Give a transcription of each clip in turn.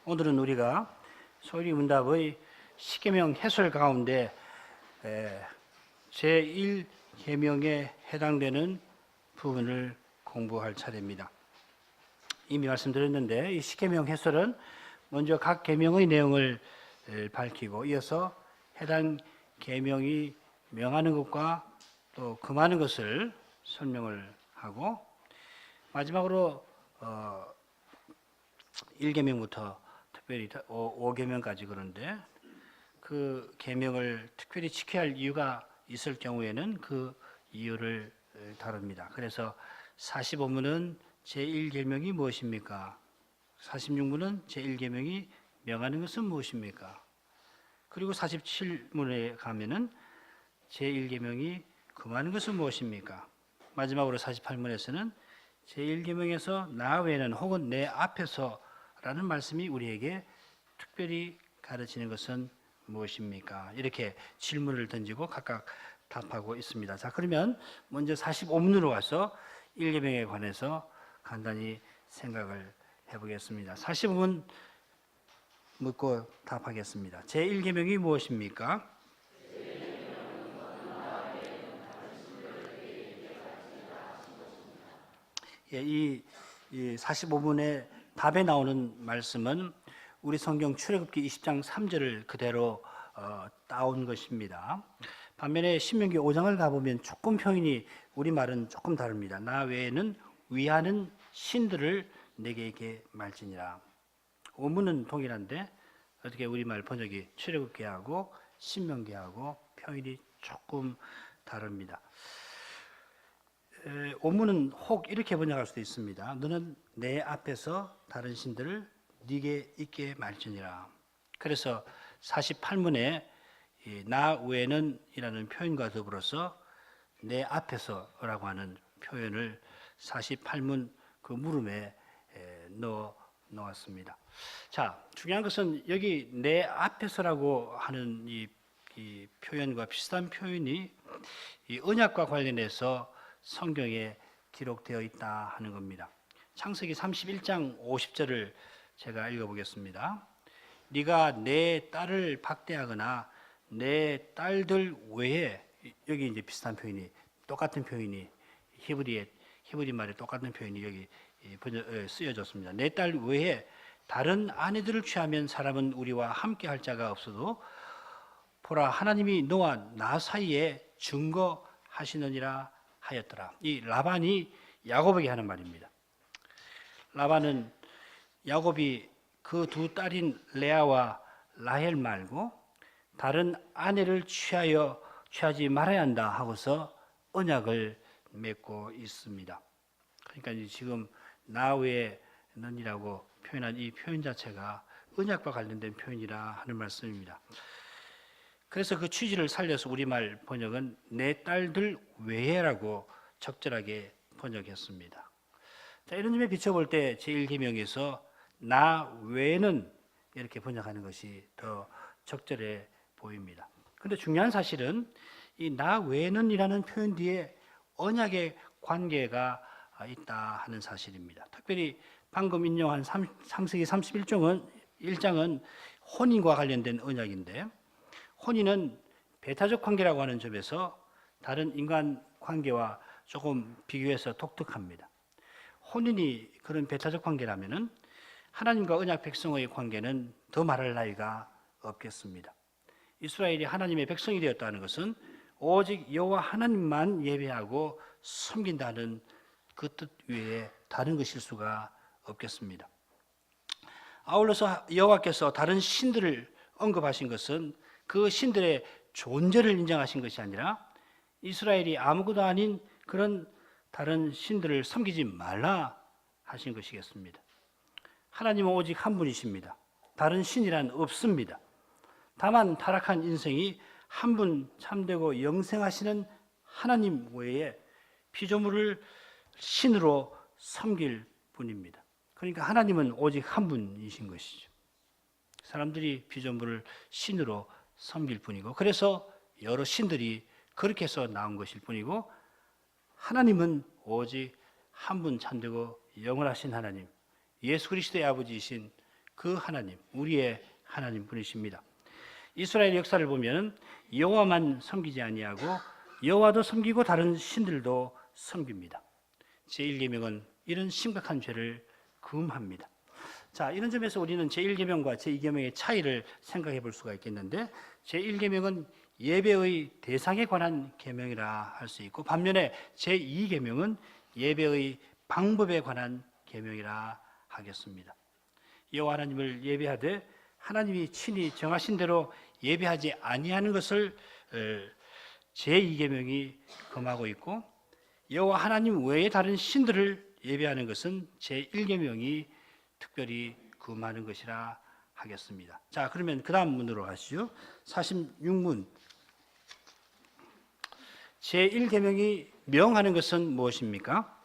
오늘은 우리가 소리 문답의 십계명 해설 가운데 제1계명에 해당되는 부분을 공부할 차례입니다. 이미 말씀드렸는데 이 십계명 해설은 먼저 각 계명의 내용을 밝히고 이어서 해당 계명이 명하는 것과 또 금하는 것을 설명을 하고 마지막으로 1계명부터 특별히 5계명까지 그런데 그 계명을 특별히 지켜야 할 이유가 있을 경우에는 그 이유를 다룹니다. 그래서 45문은 제1계명이 무엇입니까? 46문은 제1계명이 명하는 것은 무엇입니까? 그리고 47문에 가면은 제1계명이 금하는 것은 무엇입니까? 마지막으로 48문에서는 제1계명에서 나 외에는 혹은 내 앞에서 라는 말씀이 우리에게 특별히 가르치는 것은 무엇입니까? 이렇게 질문을 던지고 각각 답하고 있습니다. 자, 그러면 먼저 45문으로 와서 1계명에 관해서 간단히 생각을 해보겠습니다. 45문 묻고 답하겠습니다. 제1계명이 무엇입니까? 예, 이 45문의 답에 나오는 말씀은 우리 성경 출애굽기 20장 3절을 그대로 따온 것입니다. 반면에 신명기 5장을 가보면 조금 표현이 우리말은 조금 다릅니다. 나 외에는 위하는 신들을 내게 말지니라. 원문은 동일한데 어떻게 우리말 번역이 출애굽기하고 신명기하고 표현이 조금 다릅니다. 원문은 혹 이렇게 번역할 수도 있습니다. 너는 내 앞에서 다른 신들을 네게 있게 말지니라. 그래서 48문에 나 외에는 이라는 표현과 더불어서 내 앞에서라고 하는 표현을 48문 그 물음에 넣어 놓았습니다. 자, 중요한 것은 여기 내 앞에서라고 하는 이 표현과 비슷한 표현이 이 언약과 관련해서 성경에 기록되어 있다 하는 겁니다. 창세기 31장 50절을 제가 읽어보겠습니다. 네가 내 딸을 박대하거나 내 딸들 외에, 여기 이제 비슷한 표현이 똑같은 표현이 히브리 말에 똑같은 표현이 여기 쓰여졌습니다. 내 딸 외에 다른 아내들을 취하면 사람은 우리와 함께 할 자가 없어도 보라 하나님이 너와 나 사이에 증거하시느니라 하였더라. 이 라반이 야곱에게 하는 말입니다. 라반은 야곱이 그 두 딸인 레아와 라헬 말고 다른 아내를 취하지 말아야 한다 하고서 언약을 맺고 있습니다. 그러니까 지금 나 외에는이라고 표현한 이 표현 자체가 언약과 관련된 표현이라 하는 말씀입니다. 그래서 그 취지를 살려서 우리말 번역은 내 딸들 외에라고 적절하게 번역했습니다. 자, 이런 점에 비춰볼 때 제1계명에서 나 외에는 이렇게 번역하는 것이 더 적절해 보입니다. 그런데 중요한 사실은 이 나 외에는 이라는 표현 뒤에 언약의 관계가 있다 하는 사실입니다. 특별히 방금 인용한 창세기 31장은 혼인과 관련된 언약인데 혼인은 배타적 관계라고 하는 점에서 다른 인간 관계와 조금 비교해서 독특합니다. 혼인이 그런 배타적 관계라면은 하나님과 언약 백성의 관계는 더 말할 나위가 없겠습니다. 이스라엘이 하나님의 백성이 되었다는 것은 오직 여호와 하나님만 예배하고 섬긴다는 그 뜻 외에 다른 것일 수가 없겠습니다. 아울러서 여호와께서 다른 신들을 언급하신 것은 그 신들의 존재를 인정하신 것이 아니라 이스라엘이 아무것도 아닌 그런 다른 신들을 섬기지 말라 하신 것이겠습니다. 하나님은 오직 한 분이십니다. 다른 신이란 없습니다. 다만 타락한 인생이 한 분 참되고 영생하시는 하나님 외에 피조물을 신으로 섬길 뿐입니다. 그러니까 하나님은 오직 한 분이신 것이죠. 사람들이 피조물을 신으로 섬길 뿐이고 그래서 여러 신들이 그렇게 해서 나온 것일 뿐이고 하나님은 오직 한 분 참되고 영원하신 하나님, 예수 그리스도의 아버지이신 그 하나님, 우리의 하나님 분이십니다. 이스라엘 역사를 보면 여호와만 섬기지 아니하고 여호와도 섬기고 다른 신들도 섬깁니다. 제1계명은 이런 심각한 죄를 금합니다. 자, 이런 점에서 우리는 제1계명과 제2계명의 차이를 생각해 볼 수가 있겠는데, 제1계명은 예배의 대상에 관한 계명이라 할 수 있고, 반면에 제2계명은 예배의 방법에 관한 계명이라 하겠습니다. 여호와 하나님을 예배하되 하나님이 친히 정하신 대로 예배하지 아니하는 것을 제2계명이 금하고 있고, 여호와 하나님 외에 다른 신들을 예배하는 것은 제1계명이 특별히 금하는 것이라 하겠습니다. 자, 그러면 그 다음 문으로 가시죠. 46문. 제1계명이 명하는 것은 무엇입니까?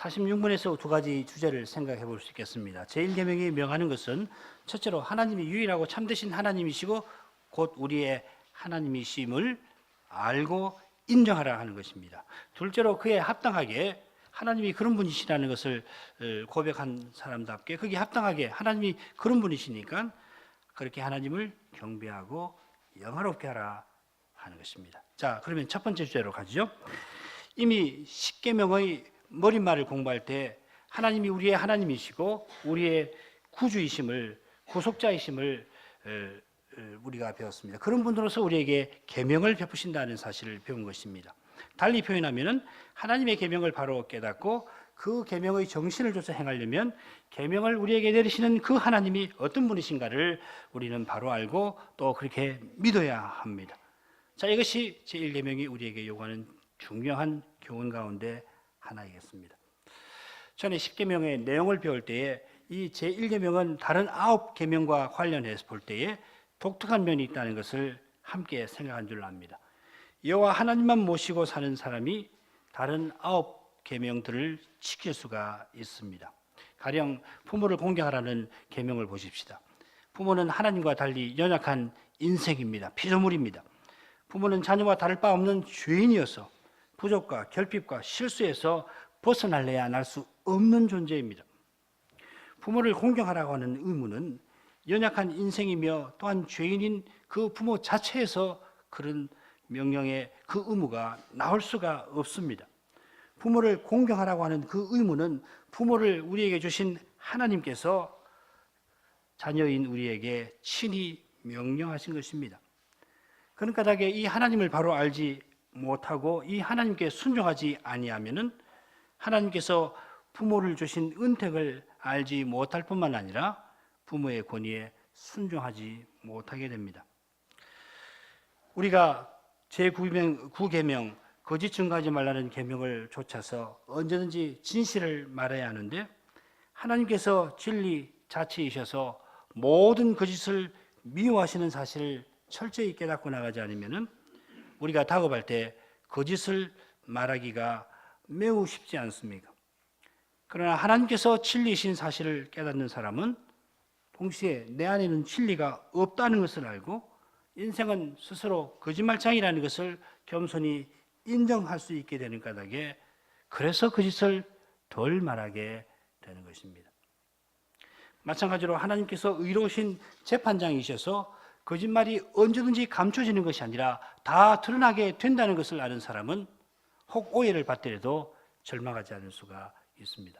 46문에서 두 가지 주제를 생각해 볼 수 있겠습니다. 제1계명이 명하는 것은 첫째로 하나님이 유일하고 참되신 하나님이시고 곧 우리의 하나님이심을 알고 인정하라 하는 것입니다. 둘째로 그에 합당하게 하나님이 그런 분이시라는 것을 고백한 사람답게 거기에 합당하게 하나님이 그런 분이시니까 그렇게 하나님을 경배하고 영화롭게 하라 하는 것입니다. 자, 그러면 첫 번째 주제로 가죠. 이미 십계명의 머릿말을 공부할 때 하나님이 우리의 하나님이시고 우리의 구주이심을, 구속자이심을 우리가 배웠습니다. 그런 분으로서 우리에게 계명을 베푸신다는 사실을 배운 것입니다. 달리 표현하면은 하나님의 계명을 바로 깨닫고 그 계명의 정신을 쫓아 행하려면 계명을 우리에게 내리시는 그 하나님이 어떤 분이신가를 우리는 바로 알고 또 그렇게 믿어야 합니다. 자, 이것이 제1계명이 우리에게 요구하는 중요한 교훈 가운데 하나이겠습니다. 전에 10계명의 내용을 배울 때에 이 제1계명은 다른 9계명과 관련해서 볼 때에 독특한 면이 있다는 것을 함께 생각한 줄 압니다. 여호와 하나님만 모시고 사는 사람이 다른 9계명들을 지킬 수가 있습니다. 가령 부모를 공경하라는 계명을 보십시다. 부모는 하나님과 달리 연약한 인생입니다. 피조물입니다. 부모는 자녀와 다를 바 없는 죄인이어서 부족과 결핍과 실수에서 벗어날래야 날 수 없는 존재입니다. 부모를 공경하라고 하는 의무는 연약한 인생이며 또한 죄인인 그 부모 자체에서 그런 명령의 그 의무가 나올 수가 없습니다. 부모를 공경하라고 하는 그 의무는 부모를 우리에게 주신 하나님께서 자녀인 우리에게 친히 명령하신 것입니다. 그러니까 이 하나님을 바로 알지 못하고 이 하나님께 순종하지 아니하면은 하나님께서 부모를 주신 은택을 알지 못할 뿐만 아니라 부모의 권위에 순종하지 못하게 됩니다. 우리가 제9계명 거짓 증거하지 말라는 계명을 좇아서 언제든지 진실을 말해야 하는데 하나님께서 진리 자체이셔서 모든 거짓을 미워하시는 사실을 철저히 깨닫고 나가지 않으면은 우리가 다급할 때 거짓을 말하기가 매우 쉽지 않습니까? 그러나 하나님께서 진리이신 사실을 깨닫는 사람은 동시에 내 안에는 진리가 없다는 것을 알고 인생은 스스로 거짓말장이라는 것을 겸손히 인정할 수 있게 되는 까닭에 그래서 거짓을 덜 말하게 되는 것입니다. 마찬가지로 하나님께서 의로우신 재판장이셔서 거짓말이 언제든지 감춰지는 것이 아니라 다 드러나게 된다는 것을 아는 사람은 혹 오해를 받더라도 절망하지 않을 수가 있습니다.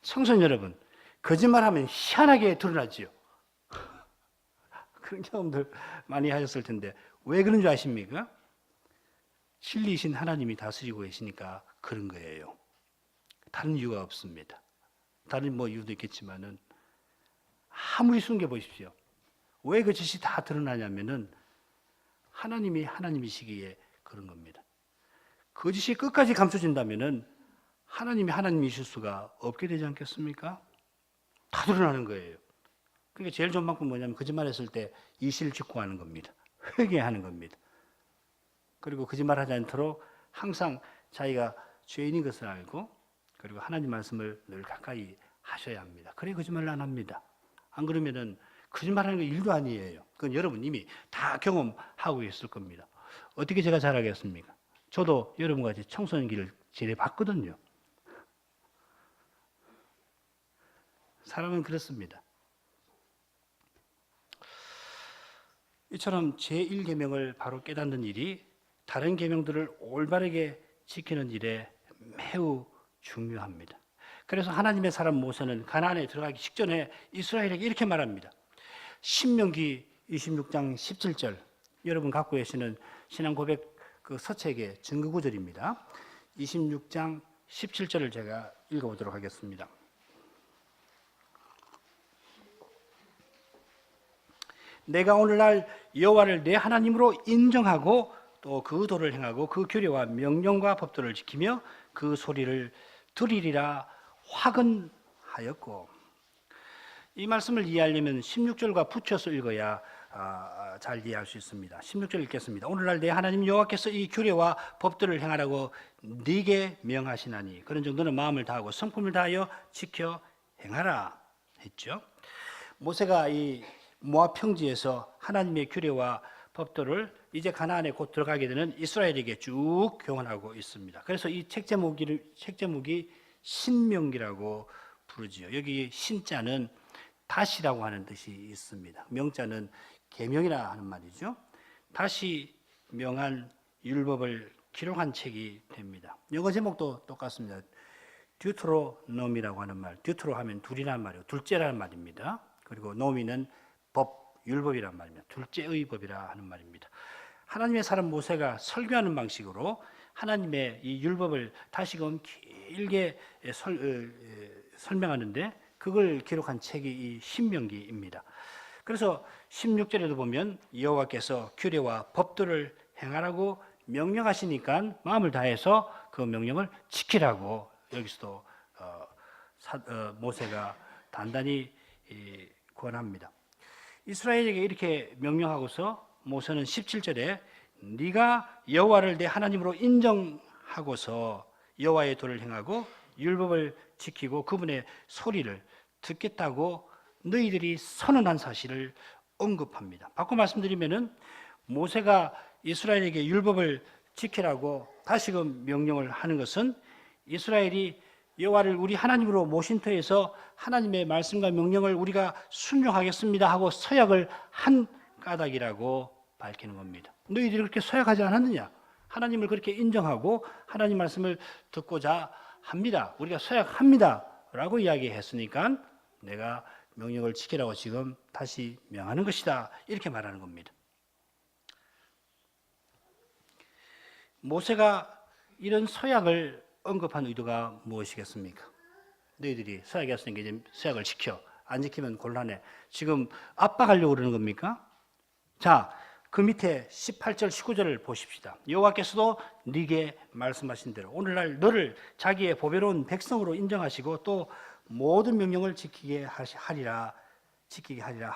청소년 여러분, 거짓말하면 희한하게 드러나지요. 그런 경험들 많이 하셨을 텐데 왜 그런 줄 아십니까? 진리이신 하나님이 다스리고 계시니까 그런 거예요. 다른 이유가 없습니다. 다른 이유도 있겠지만은 아무리 숨겨보십시오. 왜 그 짓이 다 드러나냐면은 하나님이 하나님이시기에 그런 겁니다. 그 짓이 끝까지 감춰진다면은 하나님이 하나님이실 수가 없게 되지 않겠습니까? 다 드러나는 거예요. 그러니까 제일 좋은 방법은 뭐냐면 거짓말했을 때 이실직고하는 겁니다. 회개하는 겁니다. 그리고 거짓말하지 않도록 항상 자기가 죄인인 것을 알고 그리고 하나님 말씀을 늘 가까이 하셔야 합니다. 그래 거짓말을 안 합니다. 안 그러면은 거짓말하는 게 일도 아니에요. 그건 여러분 이미 다 경험하고 있을 겁니다. 어떻게 제가 잘하겠습니까? 저도 여러분과 같이 청소년기를 지내봤거든요. 사람은 그렇습니다. 이처럼 제1계명을 바로 깨닫는 일이 다른 계명들을 올바르게 지키는 일에 매우 중요합니다. 그래서 하나님의 사람 모세는 가나안에 들어가기 직전에 이스라엘에게 이렇게 말합니다. 신명기 26장 17절, 여러분 갖고 계시는 신앙 고백 그 서책의 증거 구절입니다. 26장 17절을 제가 읽어보도록 하겠습니다. 내가 오늘날 여호와를 내 하나님으로 인정하고 또 그 도를 행하고 그 규례와 명령과 법도를 지키며 그 소리를 들으리라 확언하였고, 이 말씀을 이해하려면 16절과 붙여서 읽어야 잘 이해할 수 있습니다. 16절 읽겠습니다. 오늘날 내 하나님 여호와께서 이 규례와 법도를 행하라고 네게 명하시나니 그런 정도는 마음을 다하고 성품을 다하여 지켜 행하라 했죠. 모세가 이 모압 평지에서 하나님의 규례와 법도를 이제 가나안에 곧 들어가게 되는 이스라엘에게 쭉 교훈하고 있습니다. 그래서 이 책 제목이 신명기라고 부르지요. 여기 신자는 다시라고 하는 뜻이 있습니다. 명자는 계명이라 하는 말이죠. 다시 명한 율법을 기록한 책이 됩니다. 영어 제목도 똑같습니다. 듀트로놈이라고 하는 말, 듀트로 하면 둘이라는 말이에요. 둘째라는 말입니다. 그리고 노미는 법, 율법이란 말입니다. 둘째의 법이라 하는 말입니다. 하나님의 사람 모세가 설교하는 방식으로 하나님의 이 율법을 다시금 길게 설명하는데 그걸 기록한 책이 이 신명기입니다. 그래서 16절에도 보면 여호와께서 규례와 법도를 행하라고 명령하시니까 마음을 다해서 그 명령을 지키라고 여기서도 모세가 단단히 권합니다. 이스라엘에게 이렇게 명령하고서 모세는 17절에 네가 여호와를 내 하나님으로 인정하고서 여호와의 도를 행하고 율법을 지키고 그분의 소리를 듣겠다고 너희들이 선언한 사실을 언급합니다. 바꿔 말씀드리면은 모세가 이스라엘에게 율법을 지키라고 다시금 명령을 하는 것은 이스라엘이 여호와를 우리 하나님으로 모신 터에서 하나님의 말씀과 명령을 우리가 순종하겠습니다 하고 서약을 한 까닭이라고 밝히는 겁니다. 너희들이 그렇게 서약하지 않았느냐? 하나님을 그렇게 인정하고 하나님 말씀을 듣고자 합니다. 우리가 서약합니다 라고 이야기했으니까 내가 명령을 지키라고 지금 다시 명하는 것이다 이렇게 말하는 겁니다. 모세가 이런 서약을 언급한 의도가 무엇이겠습니까? 너희들이 서약했으니까 이제 서약을 지켜. 안 지키면 곤란해. 지금 압박하려고 그러는 겁니까? 자, 그 밑에 18절, 19절을 보십시다. 여호와께서도 네게 말씀하신 대로 오늘날 너를 자기의 보배로운 백성으로 인정하시고 또 모든 명령을 지키게 하리라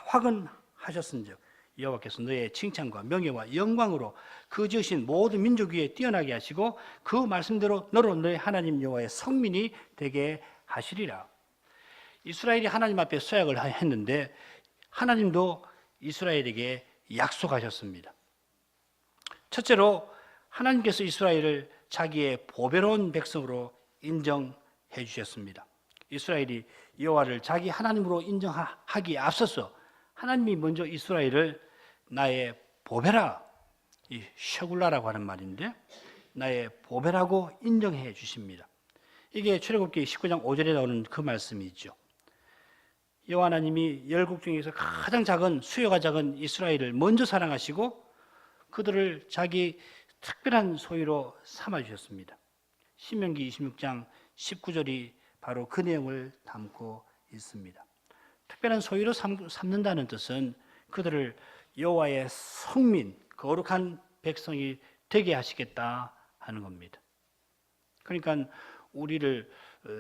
확언하셨은즉 여호와께서 너의 칭찬과 명예와 영광으로 그 지으신 모든 민족 위에 뛰어나게 하시고 그 말씀대로 너로 너의 하나님 여호와의 성민이 되게 하시리라. 이스라엘이 하나님 앞에 서약을 했는데 하나님도 이스라엘에게 약속하셨습니다. 첫째로 하나님께서 이스라엘을 자기의 보배로운 백성으로 인정해 주셨습니다. 이스라엘이 여호와를 자기 하나님으로 인정하기에 앞서서 하나님이 먼저 이스라엘을 나의 보배라, 이 셔굴라라고 하는 말인데 나의 보배라고 인정해 주십니다. 이게 출애굽기 19장 5절에 나오는 그 말씀이죠. 여호와 하나님이 열국 중에서 가장 작은 수요가 작은 이스라엘을 먼저 사랑하시고 그들을 자기 특별한 소유로 삼아 주셨습니다. 신명기 26장 19절이 바로 그 내용을 담고 있습니다. 특별한 소유로 삼는다는 뜻은 그들을 여호와의 성민, 거룩한 백성이 되게 하시겠다 하는 겁니다. 그러니까 우리를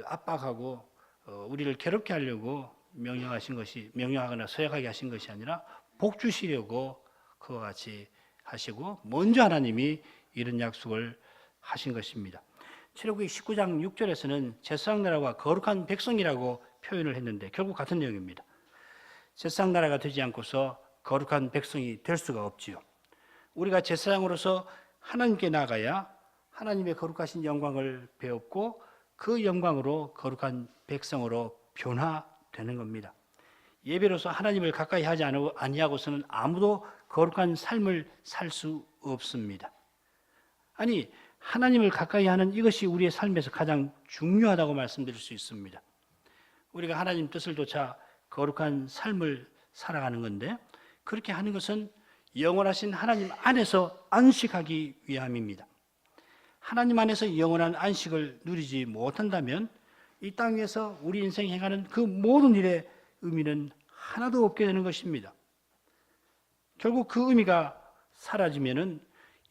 압박하고 우리를 괴롭게 하려고 명령하거나 서약하게 하신 것이 아니라 복 주시려고 그와 같이 하시고 먼저 하나님이 이런 약속을 하신 것입니다. 출애굽기 19장 6절에서는 제사장 나라와 거룩한 백성이라고 표현을 했는데 결국 같은 내용입니다. 세상 나라가 되지 않고서 거룩한 백성이 될 수가 없지요. 우리가 제사장으로서 하나님께 나가야 하나님의 거룩하신 영광을 배웠고 그 영광으로 거룩한 백성으로 변화되는 겁니다. 예배로서 하나님을 가까이 하지 아니하고서는 아무도 거룩한 삶을 살 수 없습니다. 아니, 하나님을 가까이 하는 이것이 우리의 삶에서 가장 중요하다고 말씀드릴 수 있습니다. 우리가 하나님 뜻을 좇아 거룩한 삶을 살아가는 건데 그렇게 하는 것은 영원하신 하나님 안에서 안식하기 위함입니다. 하나님 안에서 영원한 안식을 누리지 못한다면 이 땅 위에서 우리 인생이 행하는 그 모든 일의 의미는 하나도 없게 되는 것입니다. 결국 그 의미가 사라지면은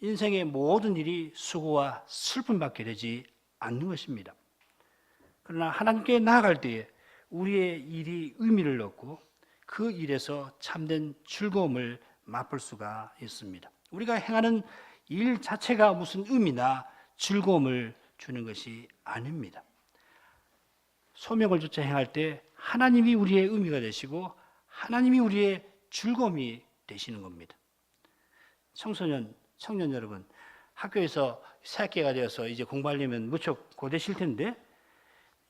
인생의 모든 일이 수고와 슬픔밖에 되지 않는 것입니다. 그러나 하나님께 나아갈 때에 우리의 일이 의미를 얻고 그 일에서 참된 즐거움을 맛볼 수가 있습니다. 우리가 행하는 일 자체가 무슨 의미나 즐거움을 주는 것이 아닙니다. 소명을 조차 행할 때 하나님이 우리의 의미가 되시고 하나님이 우리의 즐거움이 되시는 겁니다. 청년 여러분, 학교에서 새학기가 되어서 이제 공부하려면 무척 고되실 텐데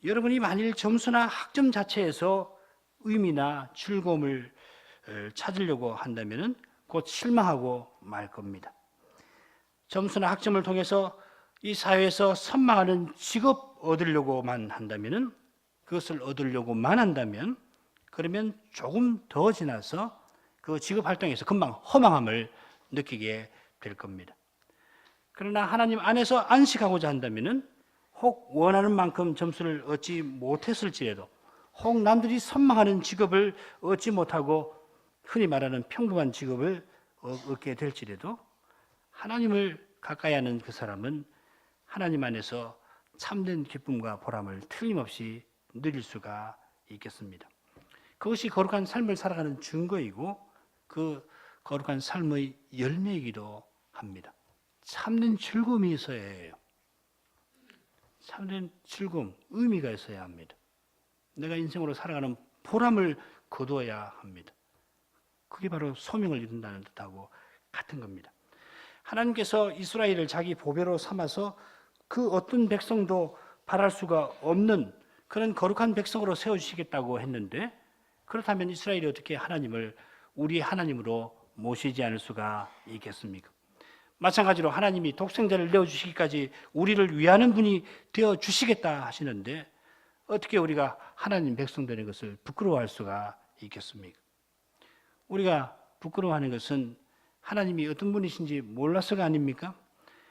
여러분이 만일 점수나 학점 자체에서 의미나 즐거움을 찾으려고 한다면 곧 실망하고 말 겁니다. 점수나 학점을 통해서 이 사회에서 선망하는 직업 얻으려고만 한다면 그것을 얻으려고만 한다면 그러면 조금 더 지나서 그 직업 활동에서 금방 허망함을 느끼게 될 겁니다. 그러나 하나님 안에서 안식하고자 한다면 혹 원하는 만큼 점수를 얻지 못했을지라도 혹 남들이 선망하는 직업을 얻지 못하고 흔히 말하는 평범한 직업을 얻게 될지라도 하나님을 가까이 하는 그 사람은 하나님 안에서 참된 기쁨과 보람을 틀림없이 누릴 수가 있겠습니다. 그것이 거룩한 삶을 살아가는 증거이고 그 거룩한 삶의 열매이기도 합니다. 참된 즐거움이 있어야 해요. 참된 즐거움, 의미가 있어야 합니다. 내가 인생으로 살아가는 보람을 거두어야 합니다. 그게 바로 소명을 이룬다는 뜻하고 같은 겁니다. 하나님께서 이스라엘을 자기 보배로 삼아서 그 어떤 백성도 바랄 수가 없는 그런 거룩한 백성으로 세워주시겠다고 했는데 그렇다면 이스라엘이 어떻게 하나님을 우리 하나님으로 모시지 않을 수가 있겠습니까? 마찬가지로 하나님이 독생자를 내어주시기까지 우리를 위하는 분이 되어주시겠다 하시는데 어떻게 우리가 하나님 백성 되는 것을 부끄러워할 수가 있겠습니까? 우리가 부끄러워하는 것은 하나님이 어떤 분이신지 몰라서가 아닙니까?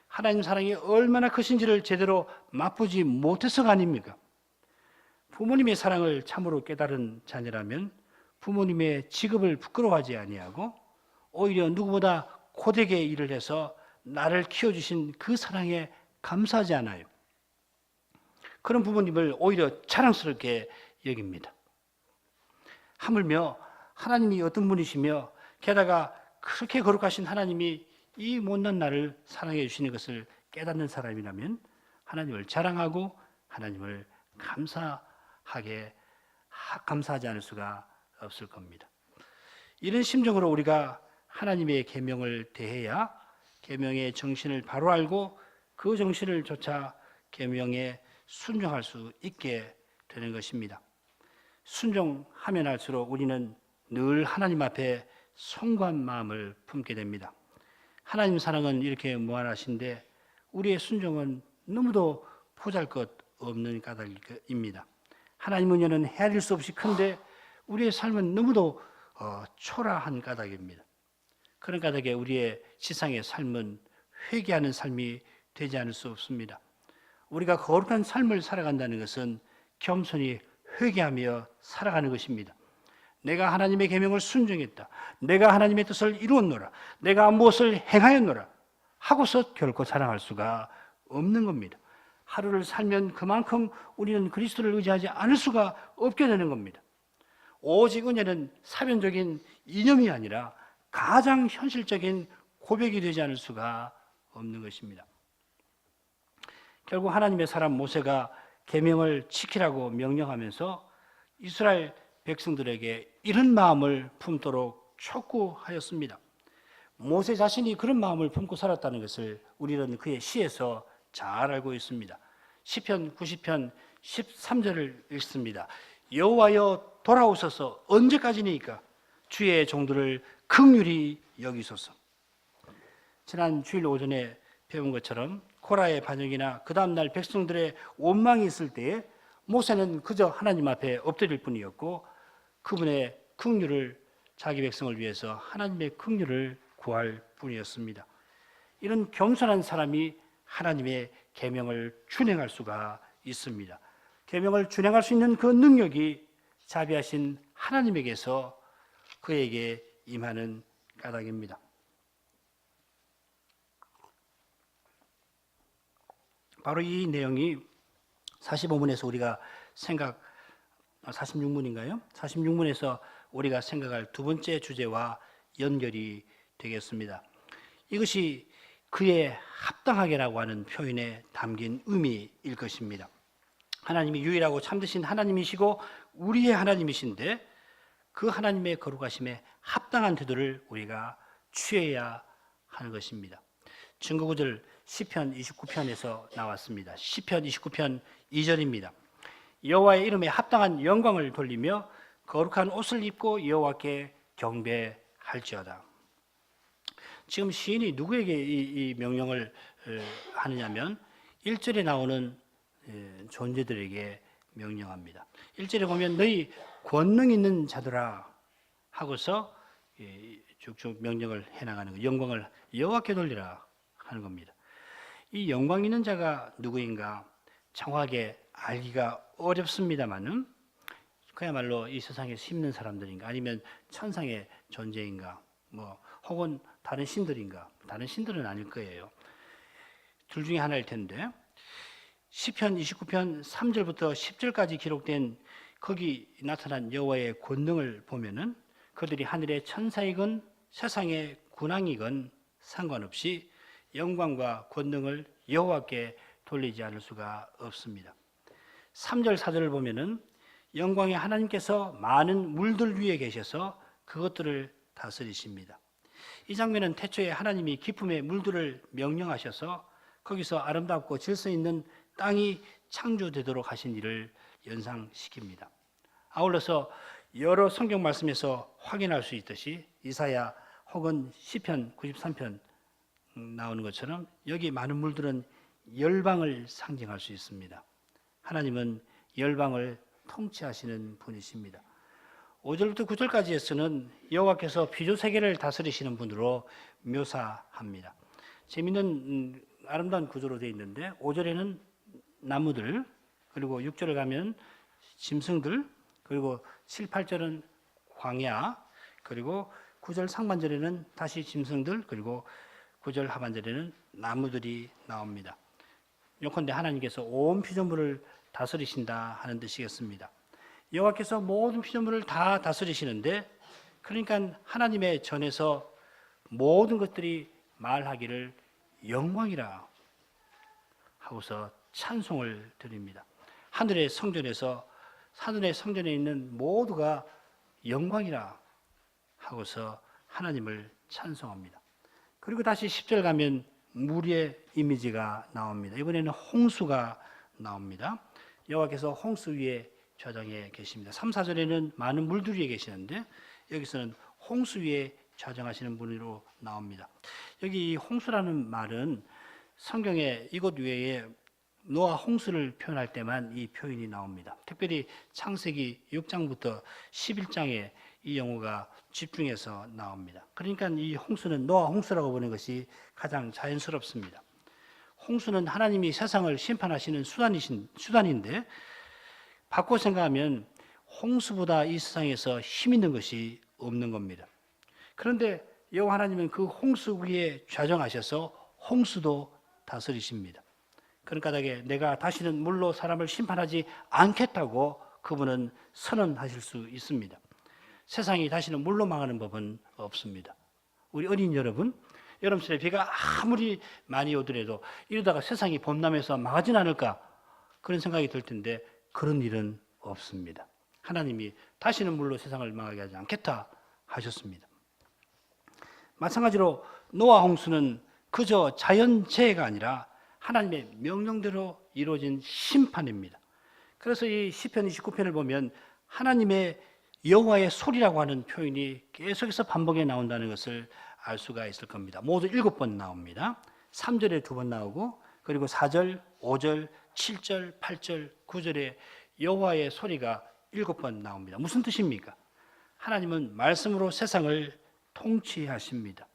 하나님 사랑이 얼마나 크신지를 제대로 맛보지 못해서가 아닙니까? 부모님의 사랑을 참으로 깨달은 자녀라면 부모님의 직업을 부끄러워하지 아니하고 오히려 누구보다 고되게 일을 해서 나를 키워주신 그 사랑에 감사하지 않아요. 그런 부모님을 오히려 자랑스럽게 여깁니다. 하물며 하나님이 어떤 분이시며 게다가 그렇게 거룩하신 하나님이 이 못난 나를 사랑해 주시는 것을 깨닫는 사람이라면 하나님을 자랑하고 하나님을 감사하지 않을 수가 없을 겁니다. 이런 심정으로 우리가 하나님의 계명을 대해야 계명의 정신을 바로 알고 그 정신을 좇아 계명에 순종할 수 있게 되는 것입니다. 순종하면 할수록 우리는 늘 하나님 앞에 송구한 마음을 품게 됩니다. 하나님 사랑은 이렇게 무한하신데 우리의 순종은 너무도 보잘것없는 까닭입니다. 하나님 은혜는 헤아릴 수 없이 큰데 우리의 삶은 너무도 초라한 까닭입니다. 그런 까닭에 우리의 지상의 삶은 회개하는 삶이 되지 않을 수 없습니다. 우리가 거룩한 삶을 살아간다는 것은 겸손히 회개하며 살아가는 것입니다. 내가 하나님의 계명을 순종했다. 내가 하나님의 뜻을 이루었노라. 내가 무엇을 행하였노라. 하고서 결코 자랑할 수가 없는 겁니다. 하루를 살면 그만큼 우리는 그리스도를 의지하지 않을 수가 없게 되는 겁니다. 오직 은혜는 사변적인 이념이 아니라 가장 현실적인 고백이 되지 않을 수가 없는 것입니다. 결국 하나님의 사람 모세가 계명을 지키라고 명령하면서 이스라엘 백성들에게 이런 마음을 품도록 촉구하였습니다. 모세 자신이 그런 마음을 품고 살았다는 것을 우리는 그의 시에서 잘 알고 있습니다. 시편 90편 13절을 읽습니다. 여호와여 돌아오소서. 언제까지니까 주의 종들을 긍휼히 여기소서. 지난 주일 오전에 배운 것처럼 코라의 반역이나 그 다음날 백성들의 원망이 있을 때에 모세는 그저 하나님 앞에 엎드릴 뿐이었고 그분의 긍휼을 자기 백성을 위해서 하나님의 긍휼을 구할 뿐이었습니다. 이런 겸손한 사람이 하나님의 계명을 준행할 수가 있습니다. 계명을 준행할 수 있는 그 능력이 자비하신 하나님에게서 그에게 임하는 까닭입니다. 바로 이 내용이 45문에서 우리가 46문인가요? 46문에서 우리가 생각할 두 번째 주제와 연결이 되겠습니다. 이것이 그의 합당하게라고 하는 표현에 담긴 의미일 것입니다. 하나님이 유일하고 참되신 하나님이시고 우리의 하나님이신데 그 하나님의 거룩하심에 합당한 태도를 우리가 취해야 하는 것입니다. 증거구절 시편 29편에서 나왔습니다. 시편 29편 2절입니다. 여호와의 이름에 합당한 영광을 돌리며 거룩한 옷을 입고 여호와께 경배할지어다. 지금 시인이 누구에게 이 명령을 하느냐면 1절에 나오는 존재들에게 명령합니다. 1절에 보면 너희 권능 있는 자들아 하고서 쭉쭉 명령을 해나가는 거, 영광을 여호와께 돌리라 하는 겁니다. 이 영광 있는 자가 누구인가 정확하게 알기가 어렵습니다만은 그야말로 이 세상에 심는 사람들인가 아니면 천상의 존재인가 뭐 혹은 다른 신들인가? 다른 신들은 아닐 거예요. 둘 중에 하나일 텐데 시편 29편 3절부터 10절까지 기록된 거기 나타난 여호와의 권능을 보면은 그들이 하늘의 천사이건 세상의 군왕이건 상관없이 영광과 권능을 여호와께 돌리지 않을 수가 없습니다. 3절 4절을 보면은 영광의 하나님께서 많은 물들 위에 계셔서 그것들을 다스리십니다. 이 장면은 태초에 하나님이 깊음의 물들을 명령하셔서 거기서 아름답고 질서 있는 땅이 창조되도록 하신 일을 연상시킵니다. 아울러서 여러 성경 말씀에서 확인할 수 있듯이 이사야 혹은 시편 93편 나오는 것처럼 여기 많은 물들은 열방을 상징할 수 있습니다. 하나님은 열방을 통치하시는 분이십니다. 5절부터 9절까지에서는 여호와께서 피조세계를 다스리시는 분으로 묘사합니다. 재미있는 아름다운 구조로 되어 있는데 5절에는 나무들 그리고 6절에 가면 짐승들 그리고 7, 8절은 광야 그리고 9절 상반절에는 다시 짐승들 그리고 9절 하반절에는 나무들이 나옵니다. 요컨대 하나님께서 온 피조물을 다스리신다 하는 뜻이겠습니다. 여호와께서 모든 피조물을 다 다스리시는데 그러니까 하나님의 전에서 모든 것들이 말하기를 영광이라 하고서 찬송을 드립니다. 하늘의 성전에서 하늘의 성전에 있는 모두가 영광이라 하고서 하나님을 찬송합니다. 그리고 다시 10절 가면 물의 이미지가 나옵니다. 이번에는 홍수가 나옵니다. 여호와께서 홍수 위에 좌정해 계십니다. 3, 4절에는 많은 물들 위에 계시는데 여기서는 홍수 위에 좌정하시는 분으로 나옵니다. 여기 홍수라는 말은 성경에 이곳 외에 노아 홍수를 표현할 때만 이 표현이 나옵니다. 특별히 창세기 6장부터 11장에 이 용어가 집중해서 나옵니다. 그러니까 이 홍수는 노아 홍수라고 보는 것이 가장 자연스럽습니다. 홍수는 하나님이 세상을 심판하시는 수단인데 바꿔 생각하면 홍수보다 이 세상에서 힘 있는 것이 없는 겁니다. 그런데 여호와 하나님은 그 홍수 위에 좌정하셔서 홍수도 다스리십니다. 그런 까닭에 내가 다시는 물로 사람을 심판하지 않겠다고 그분은 선언하실 수 있습니다. 세상이 다시는 물로 망하는 법은 없습니다. 우리 어린 여러분, 여름철에 비가 아무리 많이 오더라도 이러다가 세상이 범람해서 망하진 않을까 그런 생각이 들 텐데 그런 일은 없습니다. 하나님이 다시는 물로 세상을 망하게 하지 않겠다 하셨습니다. 마찬가지로 노아 홍수는 그저 자연재해가 아니라 하나님의 명령대로 이루어진 심판입니다. 그래서 이 시편 29편을 보면 하나님의 여호와의 소리라고 하는 표현이 계속해서 반복해 나온다는 것을 알 수가 있을 겁니다. 모두 7번 나옵니다. 3절에 2번 나오고 그리고 4절, 5절, 7절, 8절, 9절에 여호와의 소리가 7번 나옵니다. 무슨 뜻입니까? 하나님은 말씀으로 세상을 통치하십니다.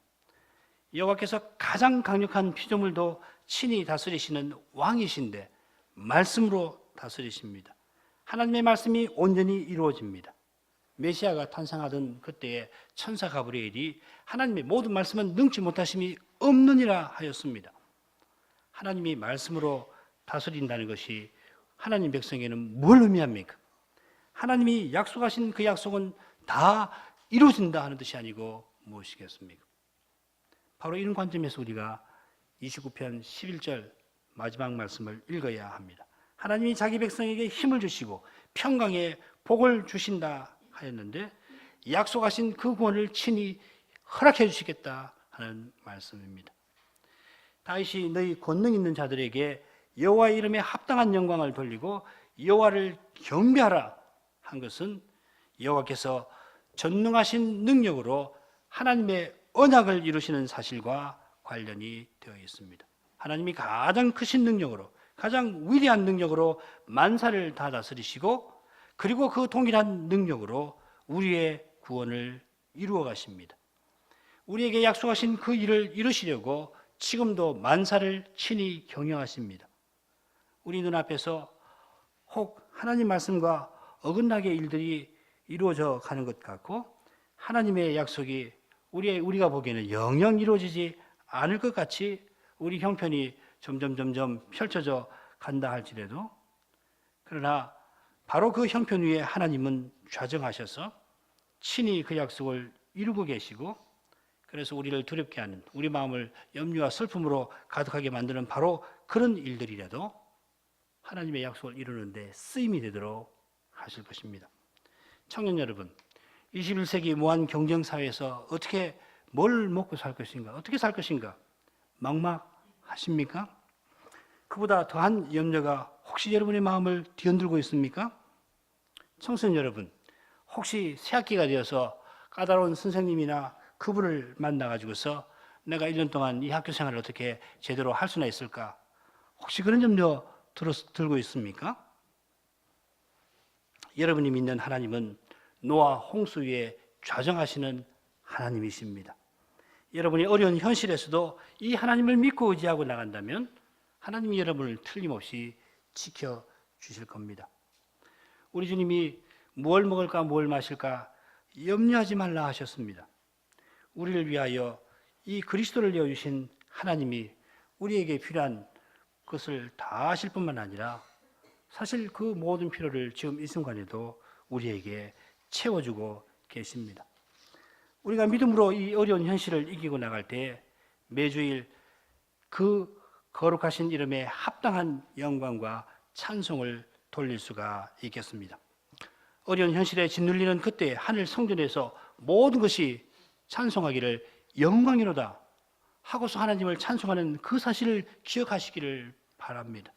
여호와께서 가장 강력한 피조물도 친히 다스리시는 왕이신데 말씀으로 다스리십니다. 하나님의 말씀이 온전히 이루어집니다. 메시아가 탄생하던 그때에 천사 가브리엘이 하나님의 모든 말씀은 능치 못하심이 없느니라 하였습니다. 하나님이 말씀으로 다스린다는 것이 하나님 백성에게는 뭘 의미합니까? 하나님이 약속하신 그 약속은 다 이루어진다 하는 뜻이 아니고 무엇이겠습니까? 바로 이런 관점에서 우리가 29편 11절 마지막 말씀을 읽어야 합니다. 하나님이 자기 백성에게 힘을 주시고 평강의 복을 주신다 하였는데 약속하신 그 구원을 친히 허락해 주시겠다 하는 말씀입니다. 다윗이 너희 권능 있는 자들에게 여호와의 이름에 합당한 영광을 돌리고 여호와를 경배하라 한 것은 여호와께서 전능하신 능력으로 하나님의 언약을 이루시는 사실과 관련이 되어 있습니다. 하나님이 가장 크신 능력으로 가장 위대한 능력으로 만사를 다 다스리시고 그리고 그 동일한 능력으로 우리의 구원을 이루어 가십니다. 우리에게 약속하신 그 일을 이루시려고 지금도 만사를 친히 경영하십니다. 우리 눈앞에서 혹 하나님 말씀과 어긋나게 일들이 이루어져 가는 것 같고 하나님의 약속이 우리가 보기에는 영영 이루어지지 않을 것 같이 우리 형편이 점점 펼쳐져 간다 할지라도 그러나 바로 그 형편 위에 하나님은 좌정하셔서 친히 그 약속을 이루고 계시고 그래서 우리를 두렵게 하는 우리 마음을 염려와 슬픔으로 가득하게 만드는 바로 그런 일들이라도 하나님의 약속을 이루는데 쓰임이 되도록 하실 것입니다. 청년 여러분, 21세기 무한 경쟁 사회에서 어떻게 뭘 먹고 살 것인가? 어떻게 살 것인가? 막막하십니까? 그보다 더한 염려가 혹시 여러분의 마음을 뒤흔들고 있습니까? 청소년 여러분, 혹시 새학기가 되어서 까다로운 선생님이나 그분을 만나가지고서 내가 1년 동안 이 학교 생활을 어떻게 제대로 할 수나 있을까? 혹시 그런 염려 들고 있습니까? 여러분이 믿는 하나님은 노아 홍수 위에 좌정하시는 하나님이십니다. 여러분이 어려운 현실에서도 이 하나님을 믿고 의지하고 나간다면 하나님이 여러분을 틀림없이 지켜주실 겁니다. 우리 주님이 무엇을 먹을까 무엇을 마실까 염려하지 말라 하셨습니다. 우리를 위하여 이 그리스도를 내어주신 하나님이 우리에게 필요한 것을 다 하실 뿐만 아니라 사실 그 모든 필요를 지금 이 순간에도 우리에게 채워주고 계십니다. 우리가 믿음으로 이 어려운 현실을 이기고 나갈 때 매주일 그 거룩하신 이름에 합당한 영광과 찬송을 돌릴 수가 있겠습니다. 어려운 현실에 짓눌리는 그때 하늘 성전에서 모든 것이 찬송하기를 영광이로다 하고서 하나님을 찬송하는 그 사실을 기억하시기를 바랍니다.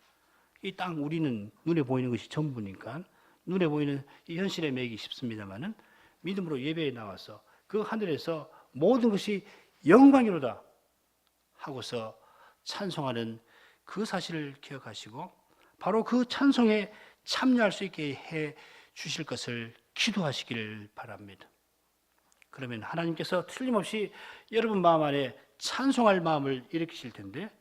이 땅 우리는 눈에 보이는 것이 전부니까 눈에 보이는 이 현실에 매이기 쉽습니다만은 믿음으로 예배에 나와서 그 하늘에서 모든 것이 영광이로다 하고서 찬송하는 그 사실을 기억하시고 바로 그 찬송에 참여할 수 있게 해 주실 것을 기도하시기를 바랍니다. 그러면 하나님께서 틀림없이 여러분 마음 안에 찬송할 마음을 일으키실 텐데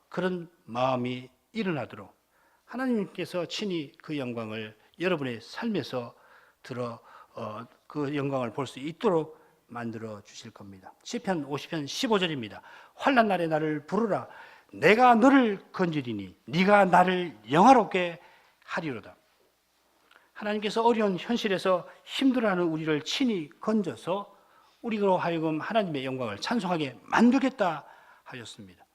그런 마음이 일어나도록 하나님께서 친히 그 영광을 여러분의 삶에서 그 영광을 볼 수 있도록 만들어 주실 겁니다. 시편 50편 15절입니다. 환난 날에 나를 부르라. 내가 너를 건지리니 네가 나를 영화롭게 하리로다. 하나님께서 어려운 현실에서 힘들어하는 우리를 친히 건져서 우리로 하여금 하나님의 영광을 찬송하게 만들겠다 하셨습니다.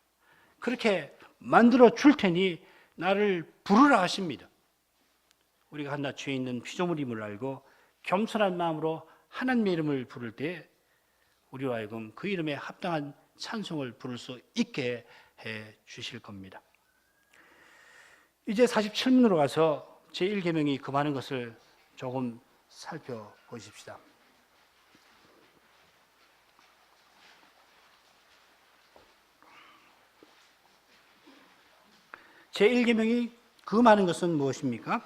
그렇게 만들어 줄 테니 나를 부르라 하십니다. 우리가 한낱 죄 있는 피조물임을 알고 겸손한 마음으로 하나님의 이름을 부를 때 우리로 하여금 그 이름에 합당한 찬송을 부를 수 있게 해 주실 겁니다. 이제 47문으로 가서 제1계명이 금하는 것을 조금 살펴보십시다. 제1계명이 금하는 것은 무엇입니까?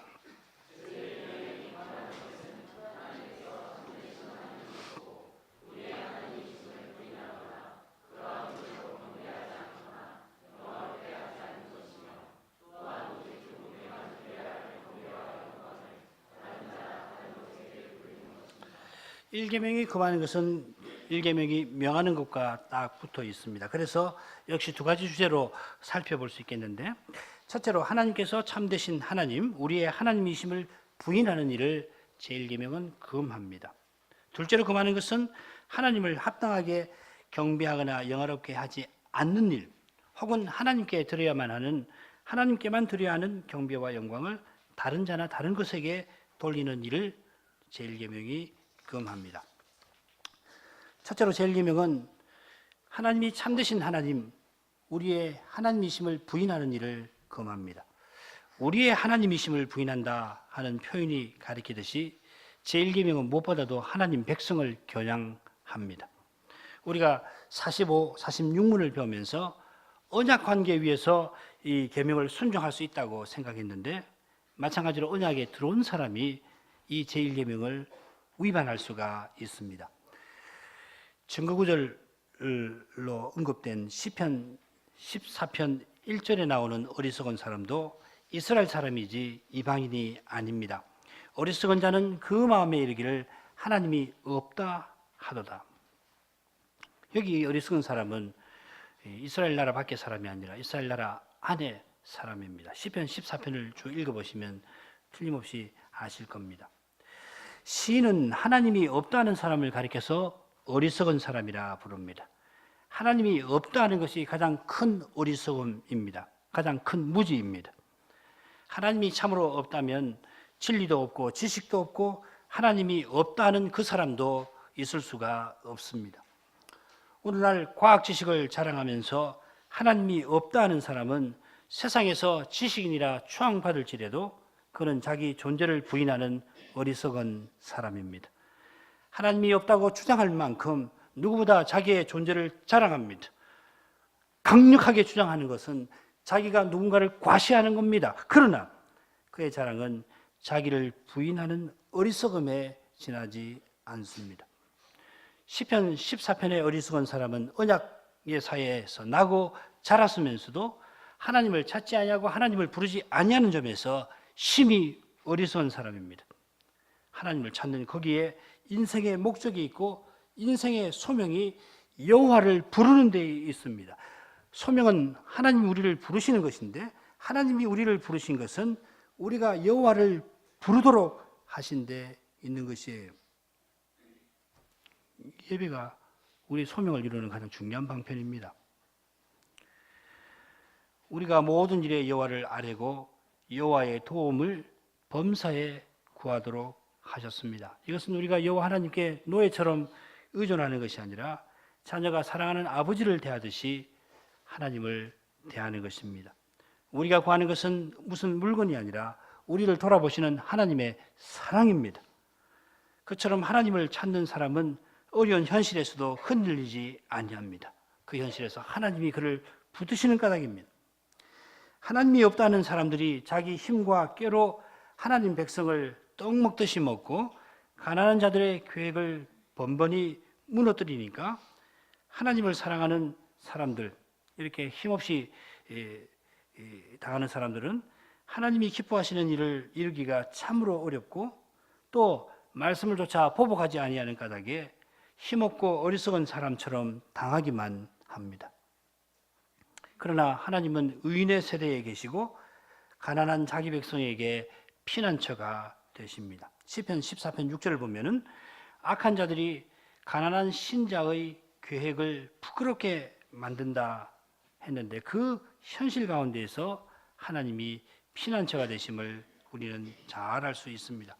일계명이 금하는 것은 일계명이 명하는 것과 딱 붙어 있습니다. 그래서 역시 두 가지 주제로 살펴볼 수 있겠는데, 첫째로 하나님께서 참되신 하나님, 우리의 하나님이심을 부인하는 일을 제1계명은 금합니다. 둘째로 금하는 것은 하나님을 합당하게 경배하거나 영화롭게 하지 않는 일, 혹은 하나님께 드려야만 하는, 하나님께만 드려야 하는 경배와 영광을 다른 자나 다른 것에게 돌리는 일을 제1계명이 금합니다. 첫째로 제1계명은 하나님이 참되신 하나님, 우리의 하나님이심을 부인하는 일을 금합니다. 우리의 하나님이심을 부인한다 하는 표현이 가리키듯이 제1계명은 무엇보다도 하나님 백성을 겨냥합니다. 우리가 45, 46문을 배우면서 언약 관계 위에서 이 계명을 순종할 수 있다고 생각했는데, 마찬가지로 언약에 들어온 사람이 이 제1계명을 위반할 수가 있습니다. 증거구절로 언급된 시편 14편 1절에 나오는 어리석은 사람도 이스라엘 사람이지 이방인이 아닙니다. 어리석은 자는 그 마음에 이르기를 하나님이 없다 하도다. 여기 어리석은 사람은 이스라엘 나라 밖의 사람이 아니라 이스라엘 나라 안의 사람입니다. 시편 14편을 쭉 읽어보시면 틀림없이 아실 겁니다. 시인은 하나님이 없다는 사람을 가리켜서 어리석은 사람이라 부릅니다. 하나님이 없다는 것이 가장 큰 어리석음입니다. 가장 큰 무지입니다. 하나님이 참으로 없다면 진리도 없고 지식도 없고 하나님이 없다는 그 사람도 있을 수가 없습니다. 오늘날 과학 지식을 자랑하면서 하나님이 없다는 사람은 세상에서 지식인이라 추앙받을지라도 그는 자기 존재를 부인하는 어리석은 사람입니다. 하나님이 없다고 주장할 만큼 누구보다 자기의 존재를 자랑합니다. 강력하게 주장하는 것은 자기가 누군가를 과시하는 겁니다. 그러나 그의 자랑은 자기를 부인하는 어리석음에 지나지 않습니다. 시편 14편의 어리석은 사람은 언약의 사회에서 나고 자랐으면서도 하나님을 찾지 아니하고 하나님을 부르지 아니하는 점에서 심히 어리석은 사람입니다. 하나님을 찾는 거기에 인생의 목적이 있고 인생의 소명이 여호와를 부르는 데 있습니다. 소명은 하나님이 우리를 부르시는 것인데, 하나님이 우리를 부르신 것은 우리가 여호와를 부르도록 하신 데 있는 것이에요. 예배가 우리 소명을 이루는 가장 중요한 방편입니다. 우리가 모든 일에 여호와를 아뢰고 여호와의 도움을 범사에 구하도록 하셨습니다. 이것은 우리가 여호와 하나님께 노예처럼 의존하는 것이 아니라 자녀가 사랑하는 아버지를 대하듯이 하나님을 대하는 것입니다. 우리가 구하는 것은 무슨 물건이 아니라 우리를 돌아보시는 하나님의 사랑입니다. 그처럼 하나님을 찾는 사람은 어려운 현실에서도 흔들리지 아니합니다. 그 현실에서 하나님이 그를 붙드시는 까닭입니다. 하나님이 없다는 사람들이 자기 힘과 꾀로 하나님 백성을 떡 먹듯이 먹고 가난한 자들의 계획을 번번이 무너뜨리니까 하나님을 사랑하는 사람들, 이렇게 힘없이 당하는 사람들은 하나님이 기뻐하시는 일을 이루기가 참으로 어렵고 또 말씀을 조차 보복하지 아니하는 까닭에 힘없고 어리석은 사람처럼 당하기만 합니다. 그러나 하나님은 의인의 세대에 계시고 가난한 자기 백성에게 피난처가 되십니다. 시편 14편 6절을 보면은 악한 자들이 가난한 신자의 계획을 부끄럽게 만든다 했는데 그 현실 가운데에서 하나님이 피난처가 되심을 우리는 잘 알 수 있습니다.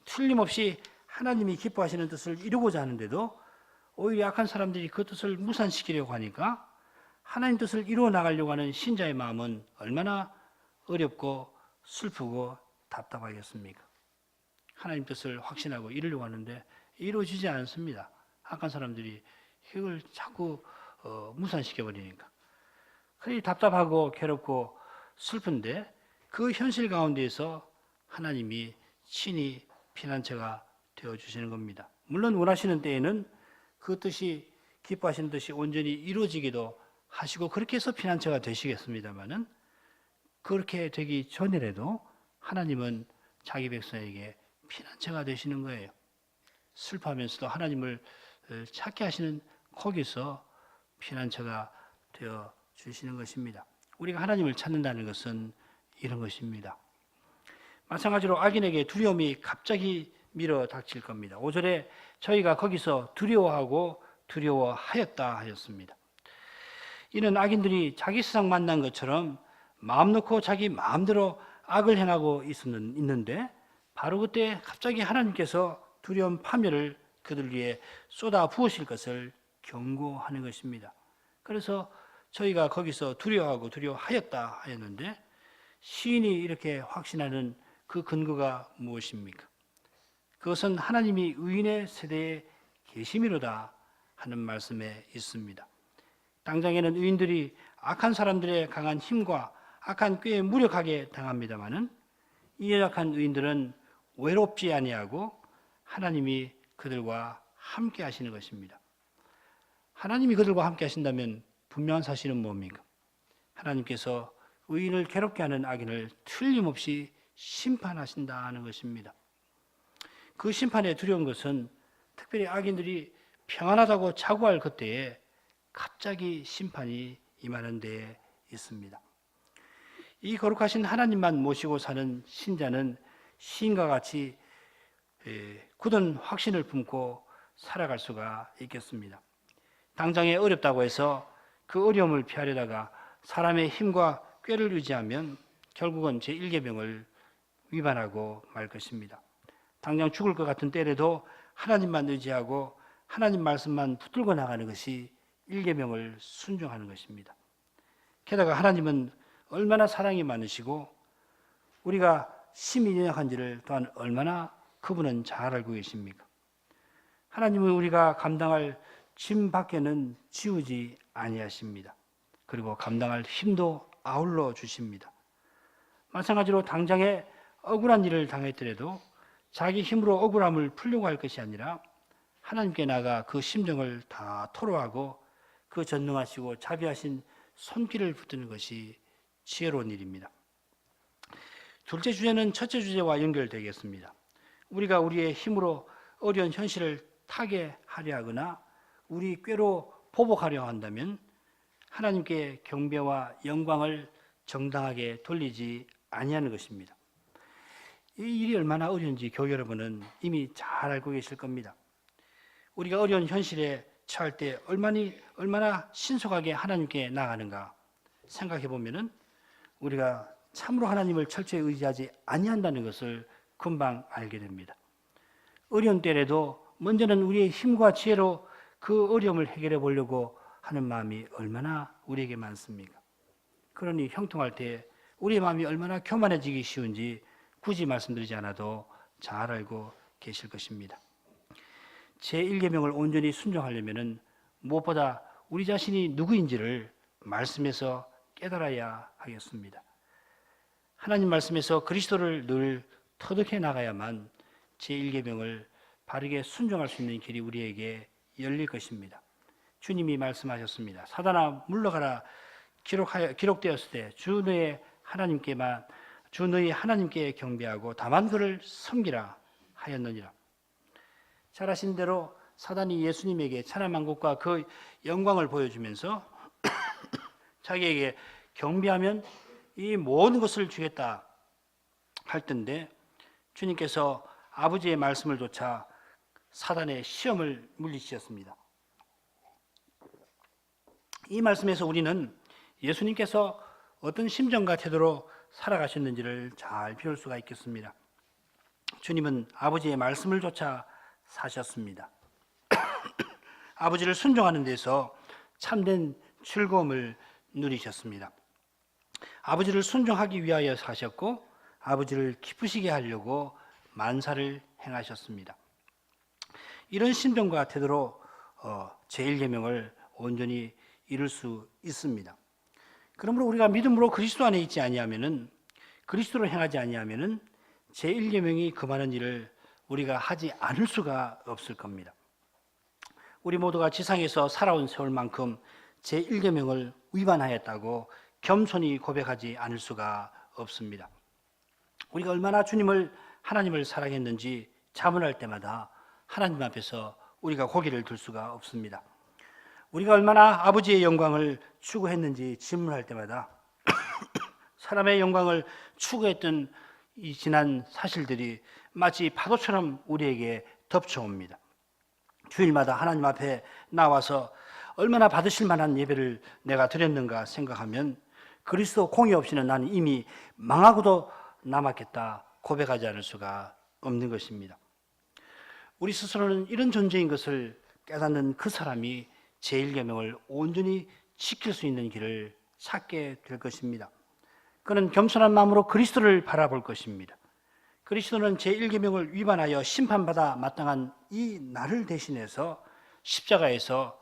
틀림없이 하나님이 기뻐하시는 뜻을 이루고자 하는데도 오히려 악한 사람들이 그 뜻을 무산시키려고 하니까 하나님 뜻을 이루어 나가려고 하는 신자의 마음은 얼마나 어렵고 슬프고 답답하겠습니까? 하나님 뜻을 확신하고 이루려고 하는데 이루어지지 않습니다. 악한 사람들이 이걸 자꾸 무산시켜버리니까. 그리 답답하고 괴롭고 슬픈데 그 현실 가운데에서 하나님이 친히 피난처가 되어주시는 겁니다. 물론 원하시는 때에는 그 뜻이 기뻐하시는 뜻이 온전히 이루어지기도 하시고 그렇게 해서 피난처가 되시겠습니다마는 그렇게 되기 전이라도 하나님은 자기 백성에게 피난처가 되시는 거예요. 슬퍼하면서도 하나님을 찾게 하시는 거기서 피난처가 되어 주시는 것입니다. 우리가 하나님을 찾는다는 것은 이런 것입니다. 마찬가지로 악인에게 두려움이 갑자기 밀어 닥칠 겁니다. 5절에 저희가 거기서 두려워하고 두려워하였다 하였습니다. 이는 악인들이 자기 세상 만난 것처럼 마음 놓고 자기 마음대로 악을 행하고 있는데 바로 그때 갑자기 하나님께서 두려움 파멸을 그들 위해 쏟아 부으실 것을 경고하는 것입니다. 그래서 저희가 거기서 두려워하고 두려워하였다 하였는데 시인이 이렇게 확신하는 그 근거가 무엇입니까? 그것은 하나님이 의인의 세대에 계심이로다 하는 말씀에 있습니다. 당장에는 의인들이 악한 사람들의 강한 힘과 악한 꾀에 무력하게 당합니다마는 이 연약한 의인들은 외롭지 아니하고 하나님이 그들과 함께 하시는 것입니다. 하나님이 그들과 함께 하신다면 분명한 사실은 뭡니까? 하나님께서 의인을 괴롭게 하는 악인을 틀림없이 심판하신다는 것입니다. 그 심판에 두려운 것은 특별히 악인들이 평안하다고 자고할 그때에 갑자기 심판이 임하는 데에 있습니다. 이 거룩하신 하나님만 모시고 사는 신자는 시인과 같이 굳은 확신을 품고 살아갈 수가 있겠습니다. 당장에 어렵다고 해서 그 어려움을 피하려다가 사람의 힘과 꾀를 의지하면 결국은 제1계명을 위반하고 말 것입니다. 당장 죽을 것 같은 때라도 하나님만 의지하고 하나님 말씀만 붙들고 나가는 것이 1계명을 순종하는 것입니다. 게다가 하나님은 얼마나 사랑이 많으시고 우리가 심히 연약한지를 또한 얼마나 그분은 잘 알고 계십니까? 하나님은 우리가 감당할 짐 밖에는 지우지 아니하십니다. 그리고 감당할 힘도 아울러 주십니다. 마찬가지로 당장에 억울한 일을 당했더라도 자기 힘으로 억울함을 풀려고 할 것이 아니라 하나님께 나가 그 심정을 다 토로하고 그 전능하시고 자비하신 손길을 붙드는 것이 지혜로운 일입니다. 둘째 주제는 첫째 주제와 연결되겠습니다. 우리가 우리의 힘으로 어려운 현실을 타게 하려 하거나 우리 꾀로 보복하려 한다면 하나님께 경배와 영광을 정당하게 돌리지 아니하는 것입니다. 이 일이 얼마나 어려운지 교회 여러분은 이미 잘 알고 계실 겁니다. 우리가 어려운 현실에 처할 때 얼마나 신속하게 하나님께 나가는가 생각해 보면은 우리가 참으로 하나님을 철저히 의지하지 아니한다는 것을 금방 알게 됩니다. 어려운 때라도 먼저는 우리의 힘과 지혜로 그 어려움을 해결해 보려고 하는 마음이 얼마나 우리에게 많습니까? 그러니 형통할 때 우리의 마음이 얼마나 교만해지기 쉬운지 굳이 말씀드리지 않아도 잘 알고 계실 것입니다. 제1계명을 온전히 순종하려면 무엇보다 우리 자신이 누구인지를 말씀에서 깨달아야 하겠습니다. 하나님 말씀에서 그리스도를 늘 터득해 나가야만 제1계명을 바르게 순종할 수 있는 길이 우리에게 열릴 것입니다. 주님이 말씀하셨습니다. 사단아 물러가라 기록되었을 때 주 너희 하나님께 경배하고 다만 그를 섬기라 하였느니라. 잘 아신 대로 사단이 예수님에게 천하만국과 그 영광을 보여주면서 자기에게 경배하면 이 모든 것을 주겠다 할 텐데 주님께서 아버지의 말씀을 조차 사단의 시험을 물리치셨습니다. 이 말씀에서 우리는 예수님께서 어떤 심정과 태도로 살아가셨는지를 잘 배울 수가 있겠습니다. 주님은 아버지의 말씀을 좇아 사셨습니다. 아버지를 순종하는 데서 참된 즐거움을 누리셨습니다. 아버지를 순종하기 위하여 사셨고 아버지를 기쁘시게 하려고 만사를 행하셨습니다. 이런 심정과 태도로 제1계명을 온전히 이룰 수 있습니다. 그러므로 우리가 믿음으로 그리스도 안에 있지 아니하면은, 그리스도로 행하지 아니하면은 제1계명이 금하는 일을 우리가 하지 않을 수가 없을 겁니다. 우리 모두가 지상에서 살아온 세월만큼 제1계명을 위반하였다고 겸손히 고백하지 않을 수가 없습니다. 우리가 얼마나 하나님을 사랑했는지 자문할 때마다 하나님 앞에서 우리가 고개를 들 수가 없습니다. 우리가 얼마나 아버지의 영광을 추구했는지 질문할 때마다 사람의 영광을 추구했던 이 지난 사실들이 마치 파도처럼 우리에게 덮쳐옵니다. 주일마다 하나님 앞에 나와서 얼마나 받으실 만한 예배를 내가 드렸는가 생각하면 그리스도 공의 없이는 나는 이미 망하고도 남았겠다 고백하지 않을 수가 없는 것입니다. 우리 스스로는 이런 존재인 것을 깨닫는 그 사람이 제1계명을 온전히 지킬 수 있는 길을 찾게 될 것입니다. 그는 겸손한 마음으로 그리스도를 바라볼 것입니다. 그리스도는 제1계명을 위반하여 심판받아 마땅한 이 나를 대신해서 십자가에서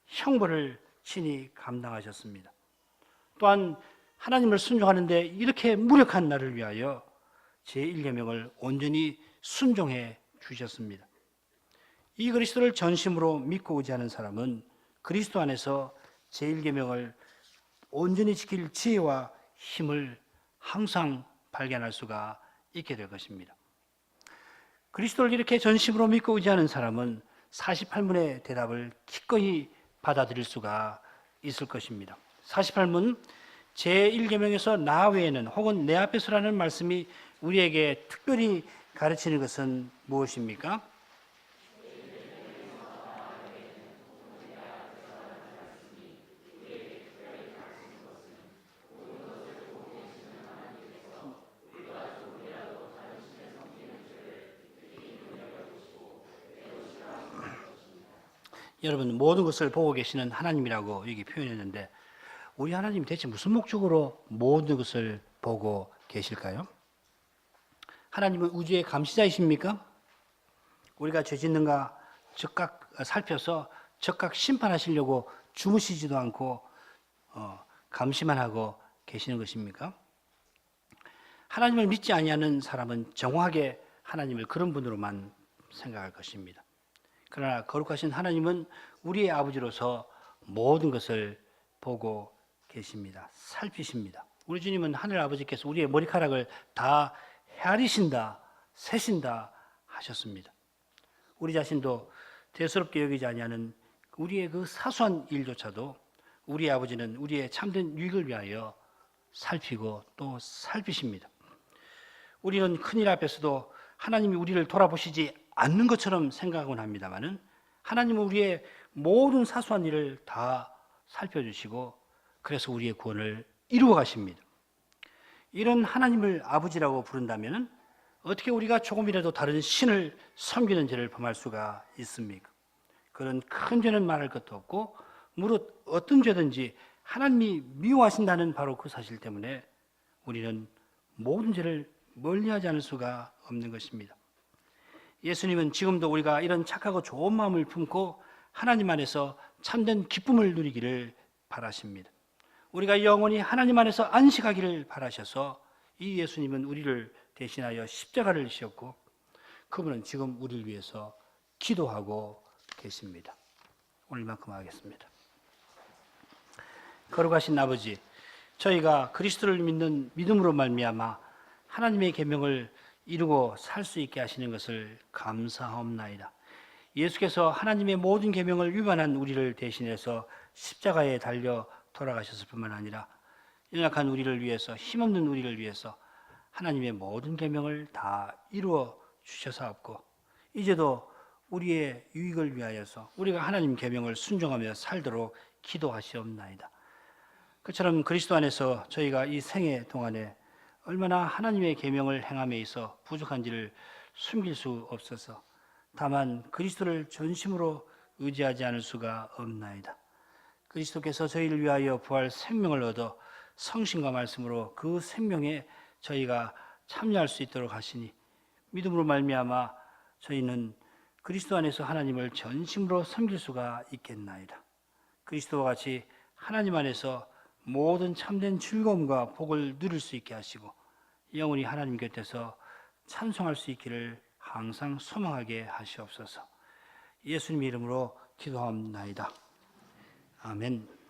형벌을 친히 감당하셨습니다. 또한 하나님을 순종하는데 이렇게 무력한 나를 위하여 제1계명을 온전히 순종해 주셨습니다. 이 그리스도를 전심으로 믿고 의지하는 사람은 그리스도 안에서 제1계명을 온전히 지킬 지혜와 힘을 항상 발견할 수가 있게 될 것입니다. 그리스도를 이렇게 전심으로 믿고 의지하는 사람은 48문의 대답을 기꺼이 받아들일 수가 있을 것입니다. 48문 제1계명에서 나 외에는 혹은 내 앞에서라는 말씀이 우리에게 특별히 가르치는 것은 무엇입니까? 여러분 모든 것을 보고 계시는 하나님이라고 여기 표현했는데 우리 하나님이 대체 무슨 목적으로 모든 것을 보고 계실까요? 하나님은 우주의 감시자이십니까? 우리가 죄 짓는가 즉각 살펴서 즉각 심판하시려고 주무시지도 않고 감시만 하고 계시는 것입니까? 하나님을 믿지 아니하는 사람은 정확하게 하나님을 그런 분으로만 생각할 것입니다. 그러나 거룩하신 하나님은 우리의 아버지로서 모든 것을 보고 계십니다. 살피십니다. 우리 주님은 하늘 아버지께서 우리의 머리카락을 다 헤아리신다, 세신다 하셨습니다. 우리 자신도 대수롭게 여기지 아니하는 우리의 그 사소한 일조차도 우리 아버지는 우리의 참된 유익을 위하여 살피고 또 살피십니다. 우리는 큰일 앞에서도 하나님이 우리를 돌아보시지 않는 것처럼 생각은 합니다만은 하나님은 우리의 모든 사소한 일을 다 살펴주시고 그래서 우리의 구원을 이루어 가십니다. 이런 하나님을 아버지라고 부른다면 어떻게 우리가 조금이라도 다른 신을 섬기는 죄를 범할 수가 있습니까? 그런 큰 죄는 말할 것도 없고 무릇 어떤 죄든지 하나님이 미워하신다는 바로 그 사실 때문에 우리는 모든 죄를 멀리하지 않을 수가 없는 것입니다. 예수님은 지금도 우리가 이런 착하고 좋은 마음을 품고 하나님 안에서 참된 기쁨을 누리기를 바라십니다. 우리가 영원히 하나님 안에서 안식하기를 바라셔서 이 예수님은 우리를 대신하여 십자가를 지셨고 그분은 지금 우리를 위해서 기도하고 계십니다. 오늘만큼 하겠습니다. 거룩하신 아버지, 저희가 그리스도를 믿는 믿음으로 말미암아 하나님의 계명을 이루고 살 수 있게 하시는 것을 감사하옵나이다. 예수께서 하나님의 모든 계명을 위반한 우리를 대신해서 십자가에 달려 돌아가셨을 뿐만 아니라 연약한 우리를 위해서, 힘없는 우리를 위해서 하나님의 모든 계명을 다 이루어 주셔서없고 이제도 우리의 유익을 위하여서 우리가 하나님 계명을 순종하며 살도록 기도하시옵나이다. 그처럼 그리스도 안에서 저희가 이 생애 동안에 얼마나 하나님의 계명을 행함에 있어 부족한지를 숨길 수 없어서 다만 그리스도를 전심으로 의지하지 않을 수가 없나이다. 그리스도께서 저희를 위하여 부활 생명을 얻어 성신과 말씀으로 그 생명에 저희가 참여할 수 있도록 하시니 믿음으로 말미암아 저희는 그리스도 안에서 하나님을 전심으로 섬길 수가 있겠나이다. 그리스도와 같이 하나님 안에서 모든 참된 즐거움과 복을 누릴 수 있게 하시고 영원히 하나님 곁에서 찬송할 수 있기를 항상 소망하게 하시옵소서. 예수님 이름으로 기도합나이다. 아멘.